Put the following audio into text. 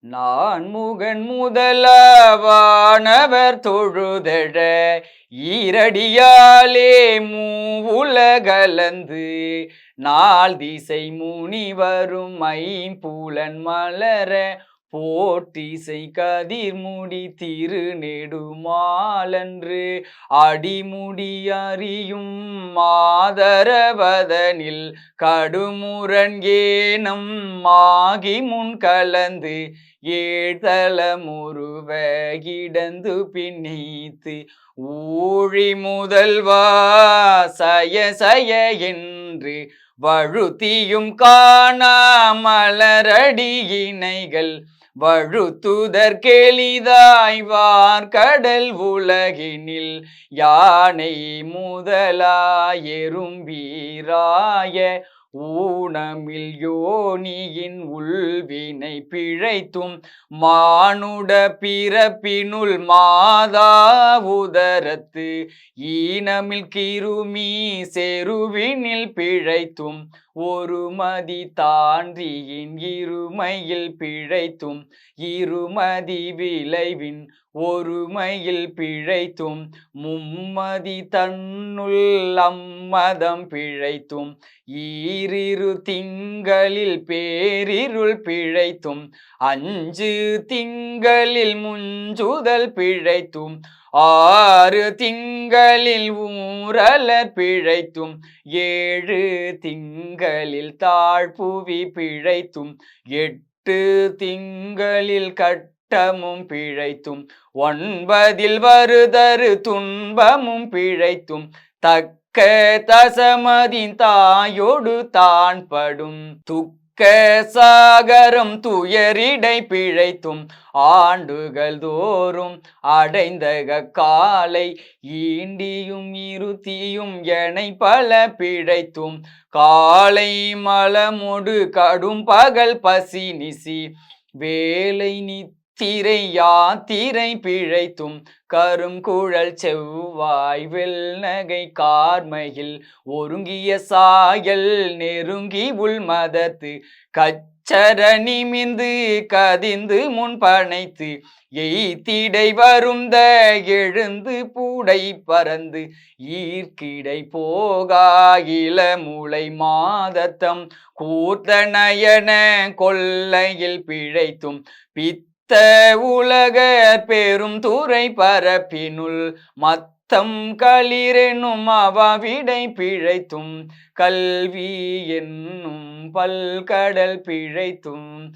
நான் முகன் முதலவானவர் தொழுதெழ ஈரடியாலே மூவுலகலந்து நாள் திசை முனிவரும் ஐம்புலன் மலர போற்றிசை கதிர்முடி திருநெடுமாலன்று அடிமுடி அறியும் மாதரவதனில் கடுமுரண் ஏனம் ஆகி முன் கலந்து ஏழ்தலமுருவ கிடந்து பின்னித்து ஊழி முதல்வா சய சய என்று வழுத்தியும் காணா மலரடியினைகள் வழுத்துதற்கெளிதாய் வார்கடல் உலகினில் யானை முதலாய் எறும்பீராய ஊனமில் யோனியின் உள்வினை பிழைத்தும் மானுட பிறப்பினுள் மாதா உதரத்து ஈனமில் கிருமி செருவினில் பிழைத்தும் ஒரு மதி தான்றியின் இருமையில் பிழைத்தும் இருமதி விளைவின் ஒருமையில் பிழைத்தும் மும்மதி தன்னுள் அம்மதம் பிழைத்தும் ஈரிரு திங்களில் பேரிருள் பிழைத்தும் அஞ்சு திங்களில் முஞ்சுதல் பிழைத்தும் ஆறு திங்களில் ஊரலர் பிழைத்தும் ஏழு திங்களில் தாழ்புவி பிழைத்தும் எட்டு திங்களில் கட்டமும் பிழைத்தும் ஒன்பதில் வருதரு துன்பமும் பிழைத்தும் தக்க தசமதின் தாயோடு தான் படும் சாகரம் துயரிடை பிழைத்தும் ஆண்டுகள் தோறும் அடைந்த காலை ஈண்டியும் இருத்தியும் எனை பல பிழைத்தும் காலை மலமொடு கடும் பகல் பசி நிசி வேலை நித்திரை யாத்திரை பிழைத்தும் கரும் குழல் செவ்வாய் வெல்நகை கார்மையில் ஒருங்கிய சாயல் நெருங்கி உள்மதத்து கச்சர நிமிந்து கதிந்து முன்பனைத்து எய்திடை வருந்த எழுந்து பூடை பறந்து ஈர்க்கிடை போகா இளமுலை மாதத்தம் கூர்த்த நயன கொல்லையில் பிழைத்தும் உலக பெரும் துறை பரப்பினுள் மத்தம் களிரெனும் அவாவிடை பிழைத்தும் கல்வி என்னும் பல்கடல் பிழைத்தும்